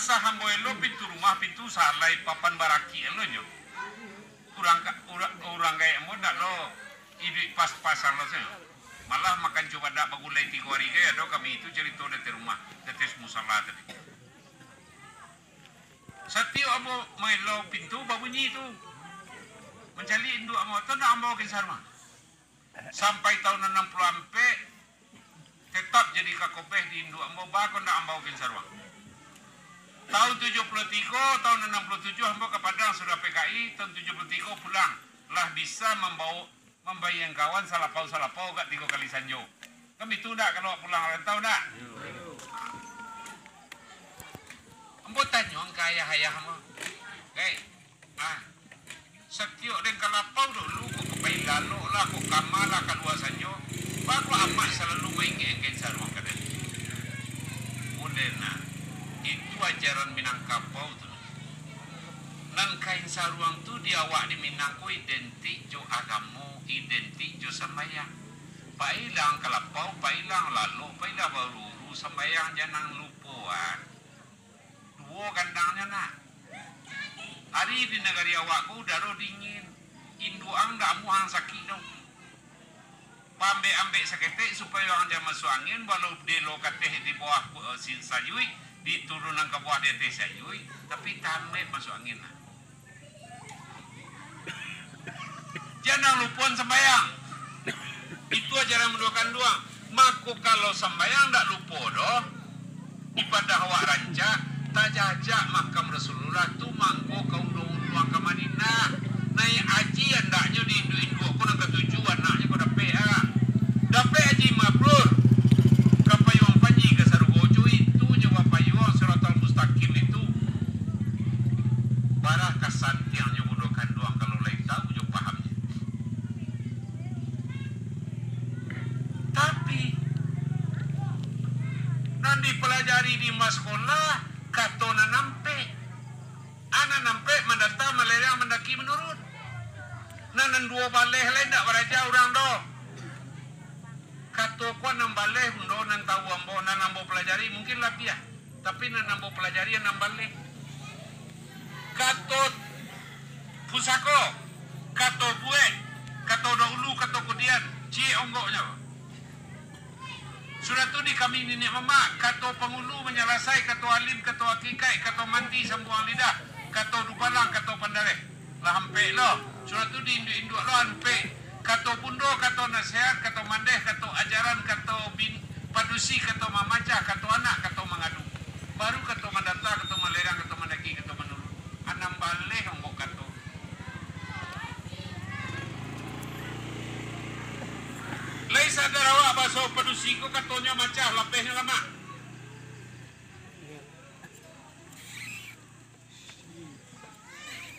asa hambo elo pintu rumah pintu salai papan baraki elo nyo. Urang gaya mo dak lo idi pas-pasan lo sen. Malah makan coba dak bagulai 3 hari gaya do kami itu cerita dari rumah tetes musala tadi. Satio amo mailo pintu babunyi itu. Mencari induk amo tu nak ambo ke sarma. Sampai tahun 60 ampe tetap jadi kakopeh di induk ambo bakon nak ambo ke sarma. Tahun 73, tahun 67 ambo ke Padang sudah PKI, tahun 73 pulang. Lah bisa membayang kawan salapau kat 3 kali sanjo. Kami tu nak kalau pulang rantau nak. Ambo tanya ang kaya-hayah mo. Okay. Setiap dan kalapau dulu ko kapay lalo lah ko kamala kaluasan nyo. Bago amat selalu maingin sarwang kaden. Kemudian itu ajaran Minangkabau tu. Nan kain sarwang tu diawak di Minangko identik jo agama, identik jo sembahyang. Pailang kalapau, pailang lalu, pailang baru sembahyang jangan lupa. Dua kandangnya nak. Hari di negara awakku daro dingin. Induang dak muang sakit dong. Pambe-ambek saketek supaya orang jangan masuk angin walau delo kateh di bawah sin sayui diturunan ke bawah DT sayui tapi tamet masuk angin. Jangan lupa sembahyang. Itu ajaran menduakan doang. Maku kalau sembahyang dak lupa doh. Ibadah awak rancak tajajak makam Rasulullah tu mangko kau undang ke Madinah. Naik haji andaknya di Indo aku nak ketuju anaknya kau dapat haji mabrur. Kapayuang panji ke Sarugojo itu nyawa payuang Siratal Mustaqim itu. Barah kasantiangnya budokan doang kalau lain tahu jo pahamnya. Tapi nanti pelajari di sekolah katona nampe. Anak nampe mendata melerang mendaki menurun. Nanan 2 baleh lain tak beraja orang do. Kato ko nang baleh do nan tahu ambo nan ambo pelajari mungkin lebih ya. Tapi nan ambo pelajari nan baleh. Kato pusako, kato buet, kato dahulu, kato kemudian, cie onggoknya. Sudah tu di kami nenek mama, kato pengulu menyelasai, kato alim, kato hakikai, kato mandi sambuang lidah, kato dupalang, kato pandare. Lah hampe lo. Sudah tu di induk lo hampe. Kato pundo, kato nasihat, kato mandeh, kato ajaran, kato padusi, kato mamacah, kato anak, kato mengadu. Baru kato mandata, kato melerang, kato mendaki, kato menurun. Anam baleh onggok kato. Lai sadar awak baso padusi ko katonya macah lapehnya lama.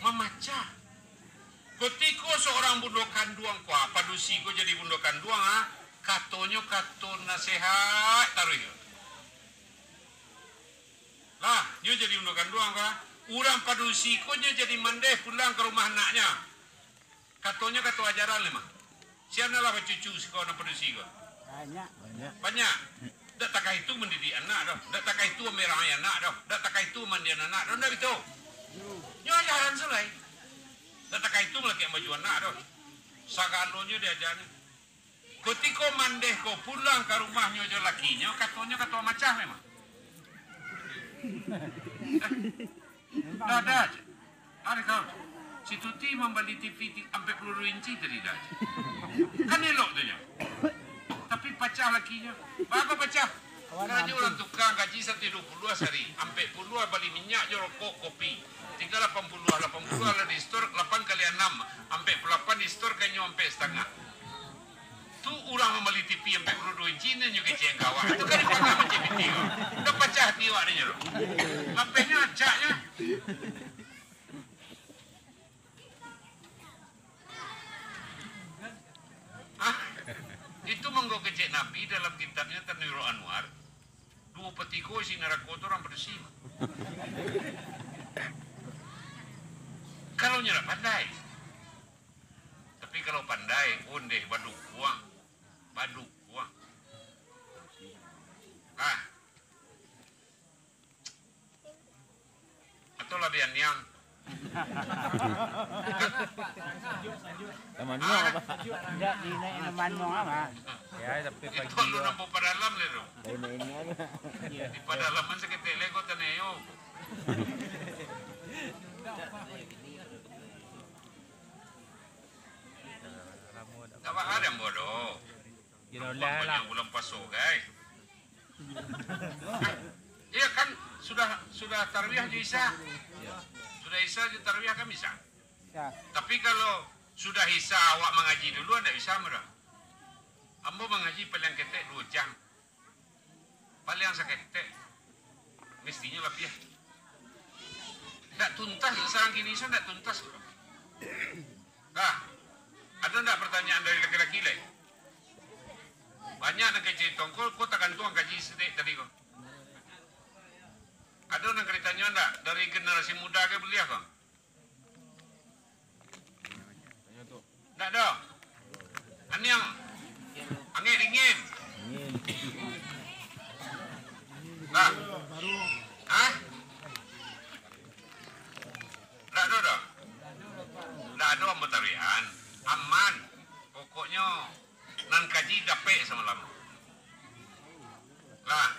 Memacah. Ketika seorang bundokan duang ko padusi ko jadi bundokan duang katonyo kato nasihat taruh. Lah, dia jadi bundokan duang urang padusi ko jadi mandeh pulang ke rumah anaknya. Katonya kato ajaran lemah. Siapa lah cucu sekolah nak padusi ko? Banyak. Tak takai itu mendidik anak dah. Tak takai itu merai anak dah. Tak takai itu mandian anak dah. Tak itu. Nyo ajaran selai. Tak takai itu lagi baju anak dah. Sagalonya diajarnya. Ketika mandeh ko pulang ke rumahnya jo lakinya, katonya kato macah memang. Dah aja. Ada kau. Si Tuti membeli TV sampai 10 inci tadi dah. Kan elok tu nya. Tapi pecah lakinya. Berapa pecah? Kerana orang tukang gaji 120 sehari. Sampai puluh beli minyak je rokok kopi. Tinggal 80 lah di store 8 kali 6. Sampai 8 di store kayaknya sampai setengah. Tu orang membeli TV sampai 22 inci ni juga kecil kawan. Itu kan dipakai macam itu. Dah pecah tiwak dia tu. Lapehnya acaknya. Itu menggo kecek Nabi dalam kitabnya Tanwirul Anwar. 2 petiko isi neraka itu orang bersih. Kalau nyerap pandai. Tapi kalau pandai, ondeh baduk kuang. Baduk kuang. tu lah bian yang. Taman mo apa? Enggak di naik naman mo apa? Ya, tapi pagi. Itu lu nampu padalam le lu. Lain ini ano. Di padalaman sa kitele ko taneyo. Apa ada yang bodoh? Ginolah lah. Yang bulan paso, guys. Iya kan sudah tarwiyah di Isa. Sudah Isa di tarwiyah kan bisa. Ya. Tapi kalau sudah Isa awak mengaji dulu anda bisa merah. Ambo mengaji paling ketek 2 jam. Paling sakit mestinya lebih. Tak tuntas sekarang gini Isa tak tuntas. Nah, ada enggak pertanyaan dari laki-laki lain? Banyak nak kaji tongkol, kau takkan tuang kaji sedek tadi kau. Ada nak ceritanya enggak dari generasi muda ke beliau kau? Enggak ada. Ani yang angin dingin. Nah, ah? Enggak ada. Enggak ada ambotarian. Aman. Pokoknya nan kaji dapat semalam. Lah,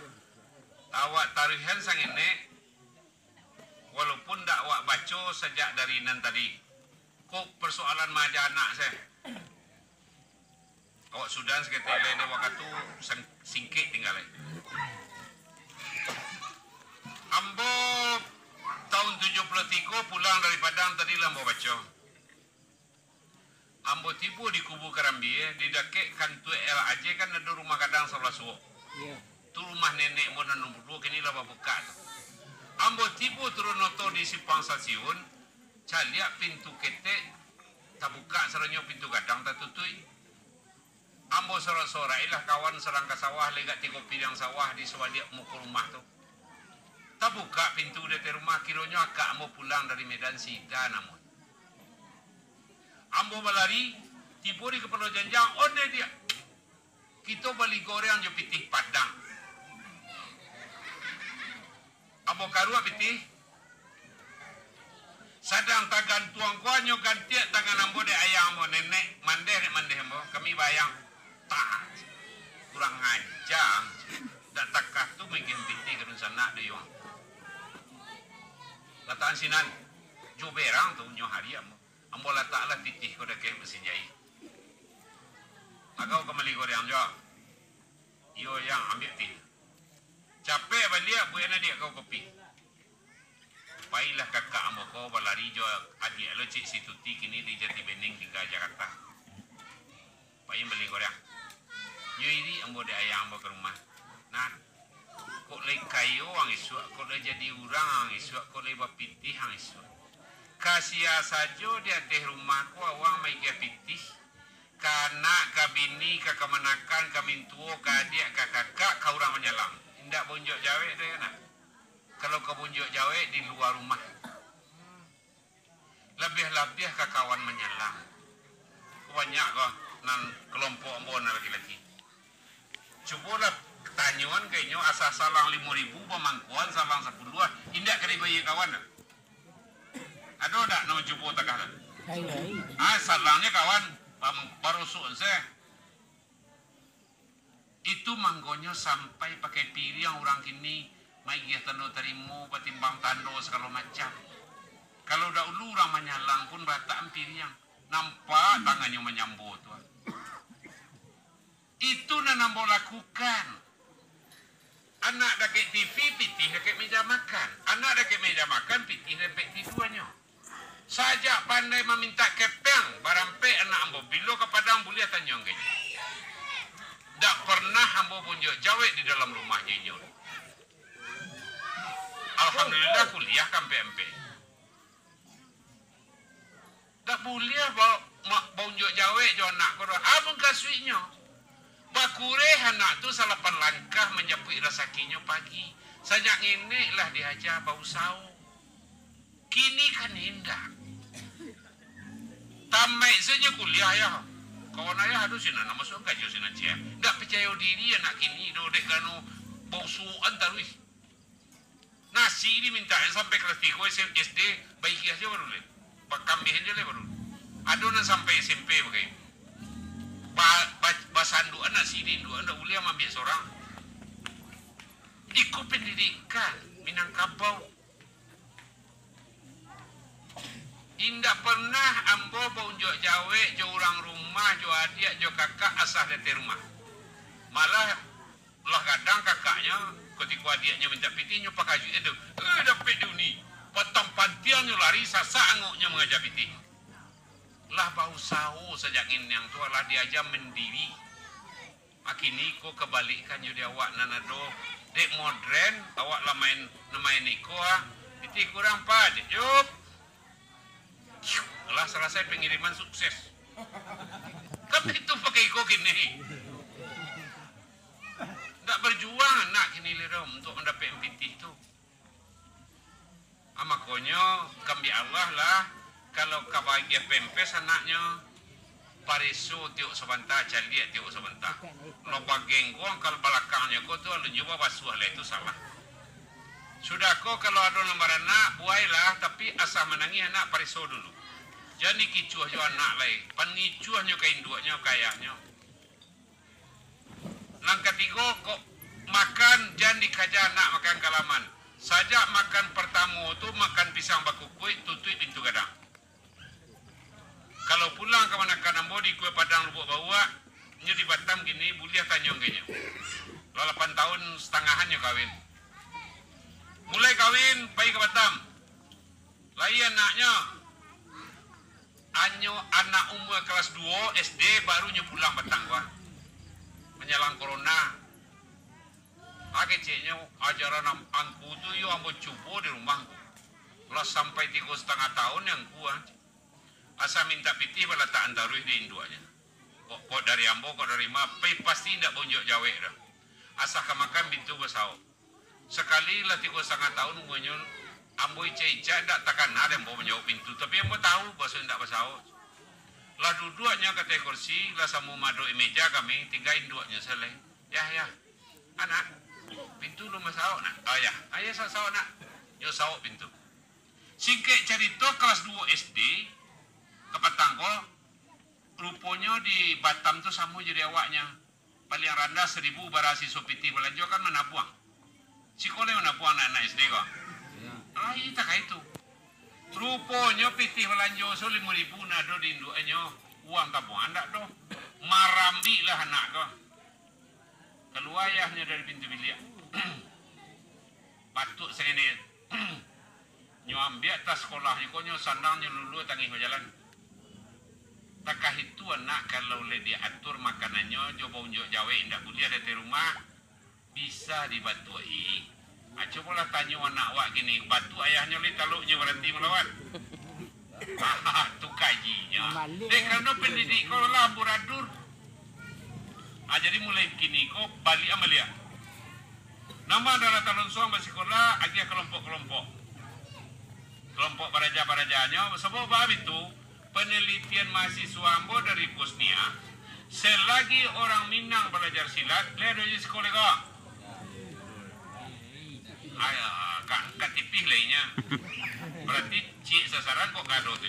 awak tarihan sang ini, walaupun tak awak baca sejak dari nan tadi, kok persoalan maja anak saya. Awak sudah sekitar lede waktu singkit tinggal. Ambo tahun 73 pulang dari Padang tadi lah mau baca. Ambo tipu di kubu Karambi, di dakek kantu LAJ kan ada rumah kadang sebelah suwo. Iya. Tu rumah nenek mo nomor 2 kini lah buka. Ambo tipu turun noto di simpang stasiun, caliak pintu ketek, tak buka serenyo pintu kadang tak tutui. Ambo sorak-sorak ilah kawan serang ke sawah legat tiga pidang sawah di sewaliak muka rumah tu. Tak buka pintu dari rumah kironyo akak ambo pulang dari Medan Sida namun. Ambo balari, tipu di kepala janjang, onde dia. Kita beli goreng jo pitih Padang. Ambo karua pitih. Sadang tagan tuang kuanyo gantiak tangan ambo de ayang ambo nenek mandeh ambo. Kami bayang tak kurang ajar. Dak takah tu mungkin pitih kerun sana de yung. Lataan sinan jo berang tu nyo hari ambo. Ambo letaklah titih kau dah kek mesin jahit. Agak kembali goreng jo. Yo yang ambil tih. Capek balik buat dia kau kopi. Baiklah kakak ambo kau balari jo adik lo cik si Tuti kini di Jati Bening tinggal Jakarta. Baik beli goreng. Yo ini ambo de ayam ambo ke rumah. Nah, kok lagi kayu ang isu, kok lagi jadi urang ang isu, kok lagi bapitih ang isu. Kasia saja dia teh rumahku awang mai ke pitih. Kanak kabini kakamaнаkan kamintuo kadik kakak kau orang menyelam. Indak bonjok jawe dia nak. Kalau kau bonjok jawe di luar rumah. Lebih-lebih kawan menyelam. Banyak kau nan kelompok ambon lagi-lagi. Cubalah tanyuan kayaknya asal salang 5.000 pemangkuan salang 10 indak kena bayi kawan. Ada tak nama cuba takah? Salangnya kawan baru saya. Itu manggonya sampai pakai piring orang kini mai dia tando terima patimbang tando segala macam. Kalau dah ulu orang menyalang pun batak piring nampak tangannya menyambut tu. Itu nak nampak lakukan. Anak dekat TV pitih dekat meja makan. Anak dekat meja makan pitih dekat tiduannya. Sajak pandai meminta kepeng barampe anak ambo bilo ke Padang boleh tanya kayaknya. Tak pernah ambo punjuk jawab di dalam rumahnya ini. Alhamdulillah kuliah kan PMP. Tak boleh bawa punjuk jawab jo anak ko. Abang kasuinya. Bakure anak tu salapan langkah menjapui rasakinya pagi. Sajak ini lah diajar bau sau. Kini kan indah. Tamai saja kuliah ya. Kawan ayah aduh sina nama suang kajo sina cia. Tak percaya diri anak kini do dek kanu bau suan tarwis. Nasi ini minta sampai kelas 3 SD, baiki aja baru le. Kambing aja le baru. Adonan sampai SMP pakai. Basandu anak sini, dua anak ulia ambil seorang. Ikut pendidikan Minangkabau. Indak pernah ambo bau jok jawe, jok orang rumah, jok adik, jok kakak asah dari rumah. Malah lah kadang kakaknya ketika adiknya minta piti nyopak kaju itu, dapat dunia. Potong pantiannya lari sasak anguknya mengajak piti. Lah bau sawo sejak ini yang tua lah diajak mendiri. Makini ko kebalikan jadi awak nanado dek modern awak lah main niko piti kurang pad yup. Lah selesai pengiriman sukses. Tapi itu pakai iko gini. Tak berjuang nak kini liram untuk mendapat MPT itu. Makonyo kami Allah lah kalau kabahagia pempes anaknya parisu tiuk sebentar caliak tiuk sebentar. Lo bagenggong kalau belakangnya kau tu lu nyoba basuh lah itu salah. Sudah kau kalau ada nomor anak buailah tapi asal menangi anak parisu dulu. Jadi kicuah jo anak lain, panicuahnya keinduannya kayaknya. Langkah tiga kok makan jangan dikaja anak makan kalaman. Sajak makan pertama tu makan pisang baku kuih tutui pintu gadang. Kalau pulang ke mana kanambo di kue padang lubuk bawa, nyo di Batam gini buliah tanyong kayaknya. 8 tahun setengahannya kawin. Mulai kawin pergi ke Batam. Lai anaknya anyo anak umur kelas 2 SD barunya pulang Batang gua. Menjelang corona. Keciknya ajaran angku tu yo ambo cubo di rumahku. Lah sampai 3,5 tahun yang kuat. Asa minta piti bala tak antarui di induanya. Kok dari ambo kok dari mapai pasti ndak bonjok jawe dah. Asa kamakan bintu besau. Sekali lah 3,5 tahun umurnya ambo ica-ica ndak takkan ada ambo menjawab pintu tapi ambo tahu bahasa ndak besau. Lah duduknya kata kursi lah samu madu meja kami tinggal induanya selesai. Ya. Anak pintu lu masau nak. Ayah sasau nak. Yo sawo pintu. Singkek cerita kelas 2 SD ke Patangko rupanya di Batam tu sama jadi awaknya. Paling rendah 1,000 barasi sopiti belanja kan menabuang. Sekolah menabuang anak SD kok. Iya tak itu. Rupanya piti belanja so 5,000 nado di induannya. Uang tabungan tak doh. Marambi lah anak kok. Keluar ayahnya dari pintu bilik. Batuk segini. Nyo ambil tas sekolahnya kok nyo sandangnya lulu tangih jalan. Takah itu anak kalau le diatur makanannya coba unjuk jawe indak boleh ada di rumah bisa dibantu cobalah tanya anak awak gini batu ayahnya le taluknya berhenti melawan. Tu kajinya. Karena pendidik kau lah buradur. Jadi mulai kini kau balik amalia. Nama adalah talon suang bersekolah agia kelompok-kelompok. Kelompok baraja-barajanya sebab itu penelitian mahasiswa ambo dari Bosnia selagi orang Minang belajar silat lewat di sekolah kok. Kak tipih lainnya. Berarti cik sasaran kok kado tu.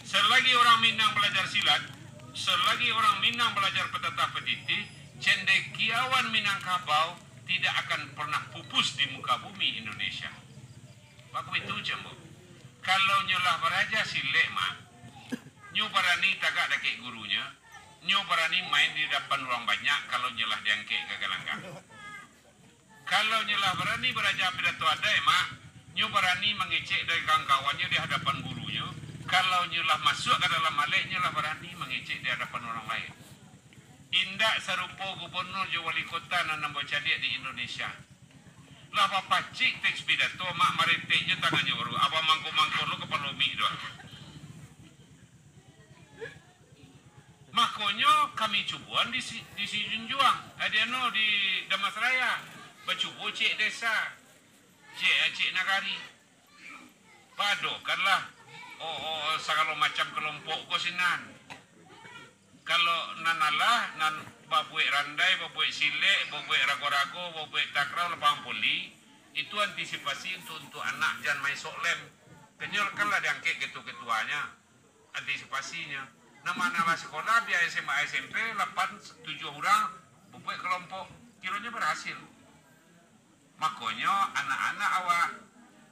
Selagi orang Minang belajar silat, selagi orang Minang belajar petata petiti, cendekiawan Minangkabau tidak akan pernah pupus di muka bumi Indonesia. Waktu itu jembo. Kalau nyolah beraja silek mak, nyo berani tagak dakik gurunya, nyo berani main di depan orang banyak kalau nyolah diangkek ke galanggang. Kalau nyolah berani beraja pidato ada mak, nyo berani mengecek dari kawan-kawannya di hadapan gurunya. Kalau nyolah masuk ke dalam malik, nyolah berani mengecek di hadapan orang lain. Indak serupa gubernur jo wali kota nan cadiak di Indonesia. Lah bapak cik teks pidato mak mariteknya tangannya baru abang mangko-mangko lo kepala mi doang. Makanya kami cubuan di Junjuang, adiano di Damasraya, bercubu cik desa, cik nagari. Padokanlah segala macam kelompok kosinan. Kalau nanalah nan babuik randai, babuik silek, babuik rago-rago, babuik takraw, lapang poli, Itu antisipasi untuk anak jangan main soklem. Kenyolkanlah diangkat ketua-ketuanya. Antisipasinya. Nama-nama sekolah biaya SMA SMP 8-7 orang buat kelompok kiranya berhasil. Makanya anak-anak awak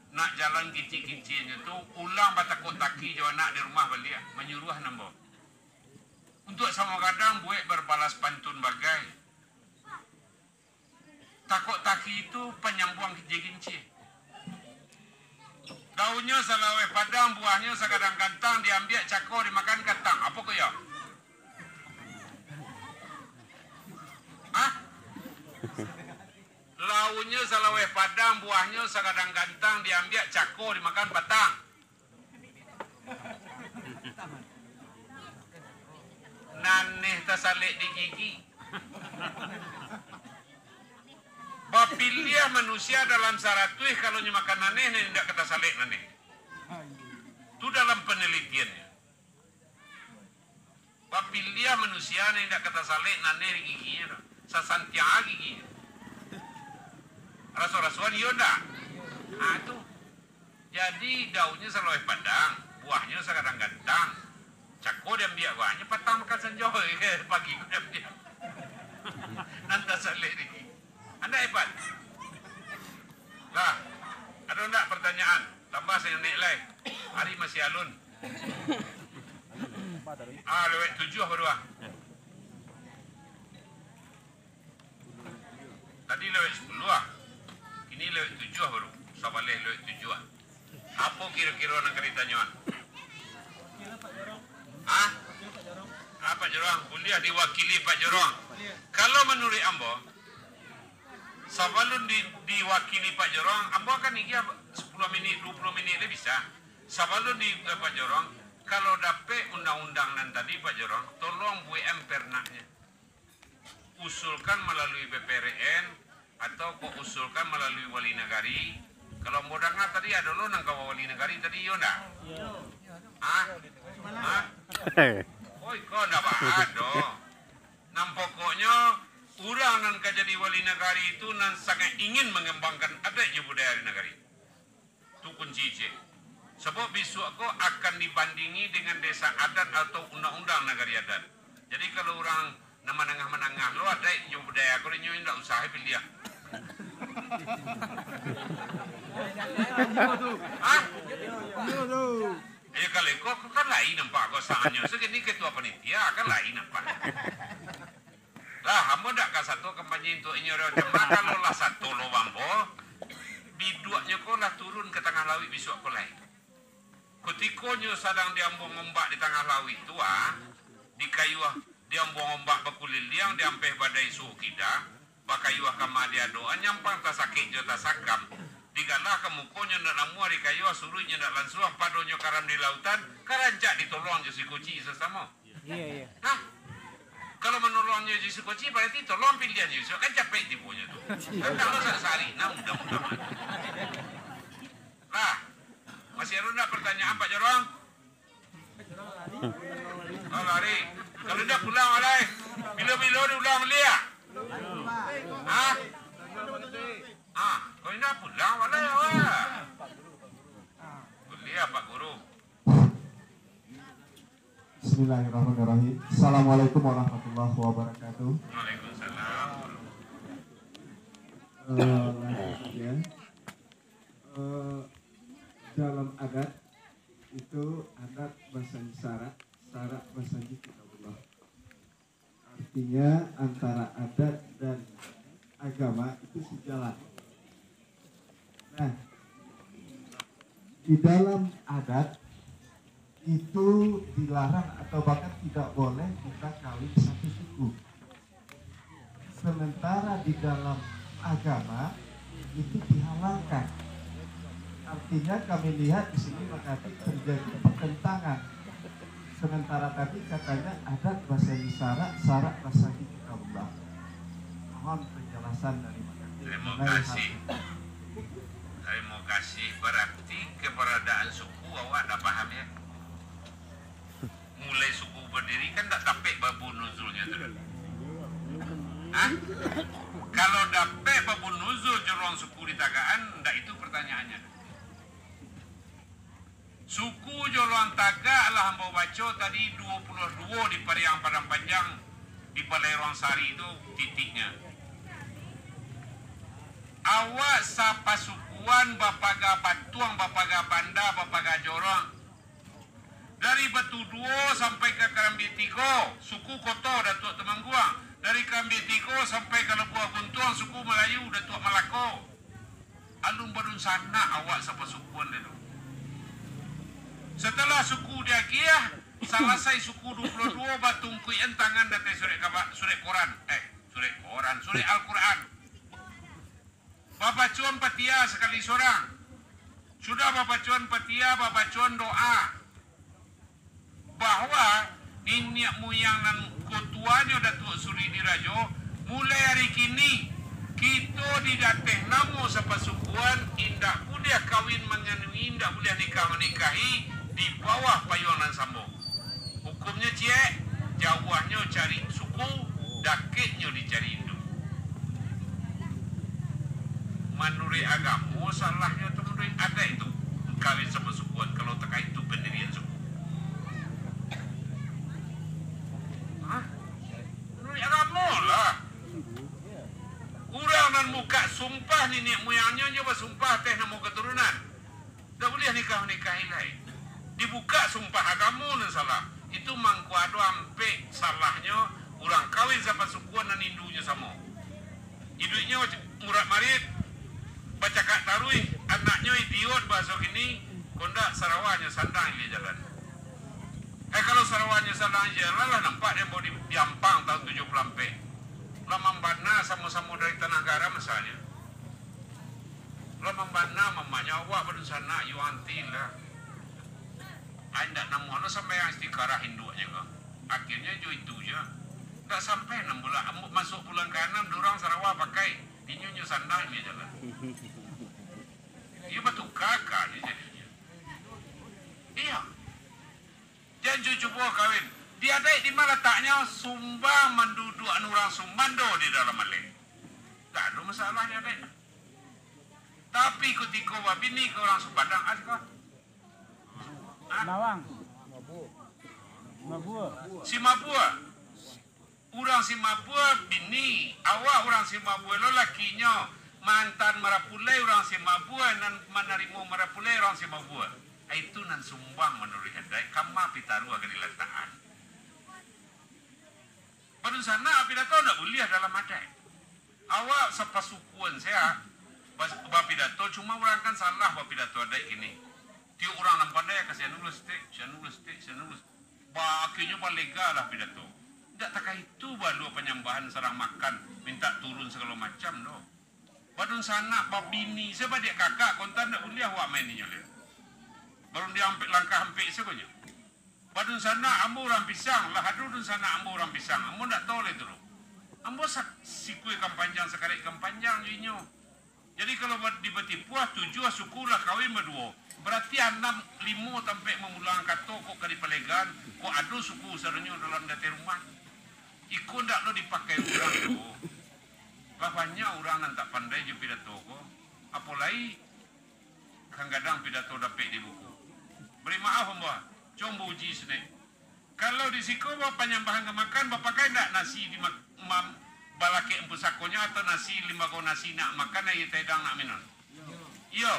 nak jalan kicik-kiciknya tu ulang batakut taki jo anak di rumah balik menyuruh nambah. Untuk sama kadang buat berbalas pantun bagai. Takut taki itu penyambung kicik-kicik. Daunnya salawe padang, buahnya sakadang kantang, diambil cakor, dimakan kantang. Apa kaya? Hah? Launya salawe padang, buahnya sakadang kantang, diambil cakor, dimakan batang. Naneh tersalik di gigi. Bapilih manusia dalam saratui kalau makan naneh tidak kata salik naneh. Itu dalam penelitiannya. Bapilih manusia tidak kata salik naneh di giginya. Sasantia giginya. Rasul-rasuan iya enggak? Nah itu. Jadi daunnya selalu padang, buahnya sekadang gantang. Cako dia ambil buahnya, petang makan senjol. Pagi dia ambil. Nanti salik di gigi. Anda hebat. Lah, ada enggak pertanyaan? Tambah saya naik lagi. Hari masih alun. Lewat 7 baru ah. Tadi lewat 10 ah. Ini lewat 7 baru. Sabaleh lewat 7 ah. Apa kira-kira nak ceritanya? Ah? Pak Jorong? Kuliah diwakili Pak Jorong. Kalau menurut ambo, sebelum diwakili Pak Jorong, ambo kan ini 10 menit, 20 menit le bisa. Sebelum di Pak Jorong, kalau dapat undang-undang nan tadi Pak Jorong, tolong buat pernahnya. Usulkan melalui BPRN atau kok usulkan melalui wali negari. Kalau modalnya tadi ada lo nang kawa wali negari tadi yo ndak? Ah? Ah? Oi, kok ndak ada. Nam pokoknya orang nan jadi wali negari itu nan sangat ingin mengembangkan adatnya budaya negari. Itu kunci C. Sebab besok aku akan dibandingi dengan desa adat atau undang-undang negari adat. Jadi kalau orang nama menengah-menengah lo ada yang budaya aku ini tidak usah pilih. Hah? Ya kalau kau kan lain nampak kau sahanya. Segini ketua panitia kan lain nampak. Lah, hamba tak kan satu kampanye untuk ini orang cuma kalau lah satu lo bambo, biduaknya kau lah turun ke tengah laut besok kau lain. Ketikanya sedang diambung ombak di tengah laut itu di kayu diambung ombak berkulit liang diampeh badai suhu kita, bakayuah kama dia doa nyampang tak sakit jota sakam. Digalah kemukonya nak namu di kayu suruhnya nak lansuah padonya karam di lautan, karancak ditolong je si kuci sesama. Iya. Hah? Kalau menolongnya je si kuci berarti tolong pilihannya so kan capek tipunya tu. Kan kalau sehari, nah mudah-mudahan. Lah, masih ada pertanyaan Pak Jorong? Oh lari. Kalau dah pulang alai, bila-bila dia ulang belia. Hah? Kau dah pulang alai awak. Belia Pak Guru. Bismillahirrahmanirrahim. Assalamualaikum warahmatullahi wabarakatuh. Waalaikumsalam. Ya. Dalam adat itu adat bahasa syarat, syarat bahasa kitabullah. Artinya antara adat dan agama itu sejalan. Nah, di dalam adat itu dilarang atau bahkan tidak boleh kita kawin satu suku. Sementara di dalam agama itu dihalalkan. Artinya kami lihat di sini makanya terjadi pertentangan. Sementara tadi katanya adat bahasa isyarat, syarat bahasa kitabullah. Mohon penjelasan dari Terima kasih. Terima kasih. Berarti keberadaan suku awak dah paham ya? Mulai suku berdiri kan tak dapat babu nuzulnya tu. Hah? Kalau dapat babu nuzul jorong suku di tagaan Suku Joloang Tagak lah hamba baca tadi 22 di Pariang Padang Panjang di Balai Ruang Sari itu titiknya. Awak sapa sukuan Bapaga Batuang, Bapaga Banda, Bapaga Jorong. Dari Batu Duo sampai ke Kerambi Tigo, suku Koto Datuk Temangguang. Dari Kerambi Tigo sampai ke Lebuah Guntuang, suku Melayu Datuk Malako. Alun badun sana awak sapa sukuan itu. Setelah suku Diagiah, selesai suku 22 batung kuian tangan date surat Al-Quran. Babacuan Patia sekali seorang. Sudah babacuan Patia, babacuan doa. Bahwa nenek moyang dan ketuanya Datuk Suri Dirajo, mulai hari kini kita didateh namo sapa sukuan indak boleh kawin mengenui, indak boleh nikah menikahi di bawah payuanan sambo. Hukumnya cek, jawahnya cari suku, dakitnya dicari induk. Menurut agama, salahnya itu menurut ada itu kawin sama sukuan kalau terkait itu pendirian suku. Hah? Menurut agama lah. Urang dan muka sumpah nenek moyangnya je bersumpah teh namo keturunan. Tak boleh nikah-nikahi lain. Dibuka sumpah agama dan salah. Itu mangkuado ampe salahnya orang kawin sama sukuan dan indunya sama. Induknya murat marit, baca kak tarui, anaknya idiot bahasa gini, kondak Sarawaknya sandang dia jalan. Kalau Sarawaknya sandang jalan lah nampak dia mau diampang tahun 70 Lamang Bana sama-sama dari Tanah Garam misalnya. Lamang Bana mamanya awak baru sana yuanti lah. Anda namuana sampai yang istiqarah Hindunya kan. Akhirnya jo itu je. Tak sampai 6 bulan masuk bulan ke-6 dorang Sarawak pakai tinjunya sandang dia jalan. Ia batu kakak dia jadinya. Iya. Jangan cuba kawin. Dia ada di mana letaknya sumbang menduduk orang Sumando di dalam Malay. Tak ada masalahnya dek. Tapi ketika wabini ke orang Subadang ada. Mawang. Mabua. Si Mabua. Orang si Mabua bini. Awak orang si Mabua lo lakinya mantan Marapulai orang si Mabua dan menerima Marapulai orang si Mabua. Itu nan sumbang menurut anda. Kama pitaru akan diletakkan. Pada sana pidato tak boleh dalam adat. Awak sepasukuan saya bapidato cuma orang kan salah bapidato adat ini. Tiap orang nampak dia kasih nulis stik. Bakinya palega lah pidato. Tak tak itu baru penyambahan serang makan minta turun segala macam doh. Pada sana babini sebab dia kakak kontan tak boleh awak main ni nyoleh. Baru dia ambil langkah ambil sekonya. Padun sana ambo orang pisang lah hadun sana ambo orang pisang ambo tak tahu le dulu ambo sikui kampanjang sekali kampanjang jinyo. Jadi kalau di Betipuah 7 suku lah kawin berdua berarti 6 5 sampai memulang kato kok kali palegan kok ada suku serenyo dalam data rumah ikut tak lo dipakai orang tu lah banyak orang yang tak pandai je pidato ko apalagi kadang-kadang pidato dapat di buku. Beri maaf ambo coba uji sini. Kalau di siku bapak nyambahan ke makan, bapak pakai tak nasi di balake empu sakonya atau nasi 5 kau nasi nak makan aja tedang nak minum. Iyo,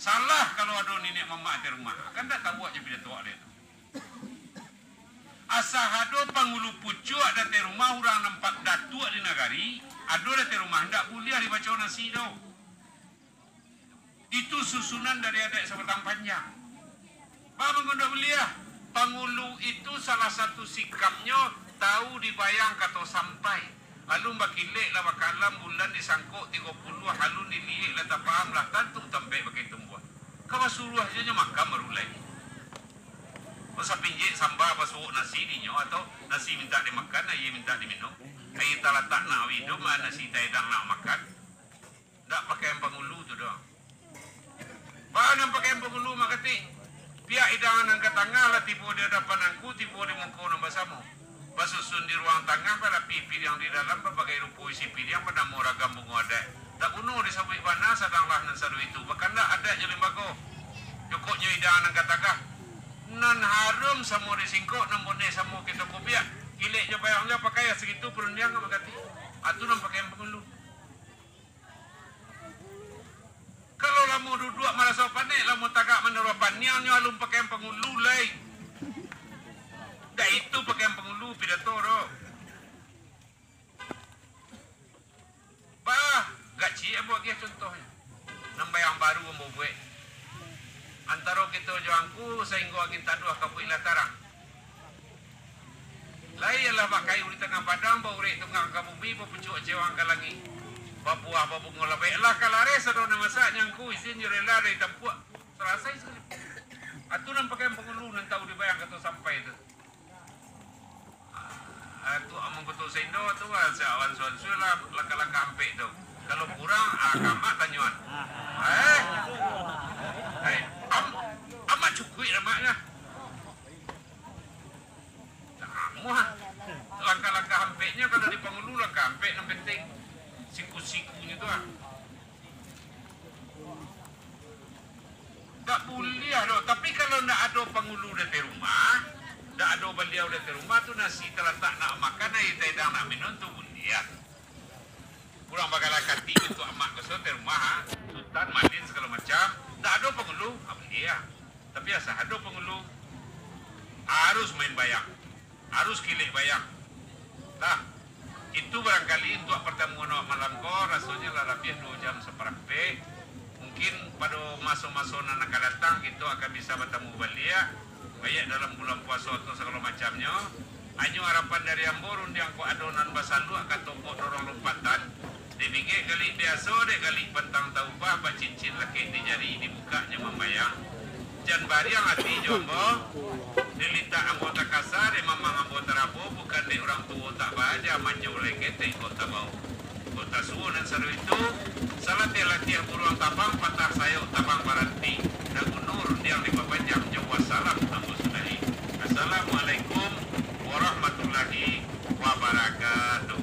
salah kalau ada nenek mama di rumah. Kan tak tahu aja bila tua dia tu. Asal ada pangulu pucuk ada di rumah orang nampak datuk di negari, ada di rumah tak boleh dibaca nasi tu. Itu susunan dari adik sebatang panjang. Bapa guna belia, pangulu itu salah satu sikapnya tahu dibayang kata sampai. Lalu bakilek lah bakalam bulan disangkut 30 halun diliik lah tak faham lah tantung sampai pakai tumbuh. Kau suruh aja makan merulai. Masa pinjek sambal basuh nasi dinyo atau nasi minta dimakan, ayah minta diminum. Ayah tak letak nak hidup, nasi tak edang nak makan. Tak pakai yang pangulu tu doang. Bahan yang pakai yang pangulu makati. Pihak hidangan angkat tengah lah tipu dia depan aku, tipu dia muka nombor sama. Basusun di ruang tengah pada pipi yang di dalam berbagai rupa isi piring pada ragam bunga adat. Tak bunuh disabui panas sedanglah nan sadu itu. Bahkan tak ada je lembaga. Jokoknya bidang ng katagah. Nan harum samo risingko namun sa mo kita kopiah. Kilik nyo bayang nyo pakai segitu pun dia nggak magati. Atu nang pakai pengulu. Kalau lamu duduk malah sopan ni, lamu tagak meneropan niang nyo alum pakai pengulu lay. Dah itu pakai pengulu pidato ro. Bah, gaci buat dia contohnya. Nambah yang baru mau buat. Antara kita juangku sehingga kita dua kapu ilah tarang. Lai ialah pakai uri tengah padang, bau uri tengah kamu mi, bau pucuk cewang kalangi. Babuah babu ngolah baiklah kalare sedona masak nyangku izin jurela dari tampuak. Serasa sekali. Atu nan pakai pengulu nan tahu dibayang kata sampai itu. Atu among betul sendo tu awan suan lah laka-laka ampe tu. Kalau kurang agama tanyuan. Amat cukup namanya. Muah. Langkah-langkah hampeknya kalau di pengulu langkah hampek yang penting siku-sikunya tu ah. Tak boleh loh. Tapi kalau nak ada pengulu di rumah, tak ada beliau di rumah tu nasi terletak nak makan, air tidak nak minum tu boleh. Kurang bakal kati untuk amak kesot di rumah, sultan madin segala macam. Tak ada pengulu, boleh. Tapi asal ada pengulu, harus main bayang. Harus kilik bayang. Nah, itu barangkali untuk pertemuan malam kau rasanya lah lebih 2 jam seperempat. Mungkin pada masa-masa nak akan datang kita akan bisa bertemu balik. Baik dalam bulan puasa atau segala macamnya. Hanya harapan dari Ambor yang ku adonan basalu akan topok dorong lompatan. Dipikir kali biasa dek kali pentang taubah bak cincin laki di jari dibukanya membayang. Jan bariang hati jombo. Dilita anggota kasar, memang anggota rabo, bukan di orang tua tak bahagia, manja oleh kita, kota bau. Kota suhu dan seru itu, salah tiap buruang tabang, patah sayuk tabang baranti. Dan unur, yang 5 jam, jawab salam, namun sudari. Assalamualaikum warahmatullahi wabarakatuh.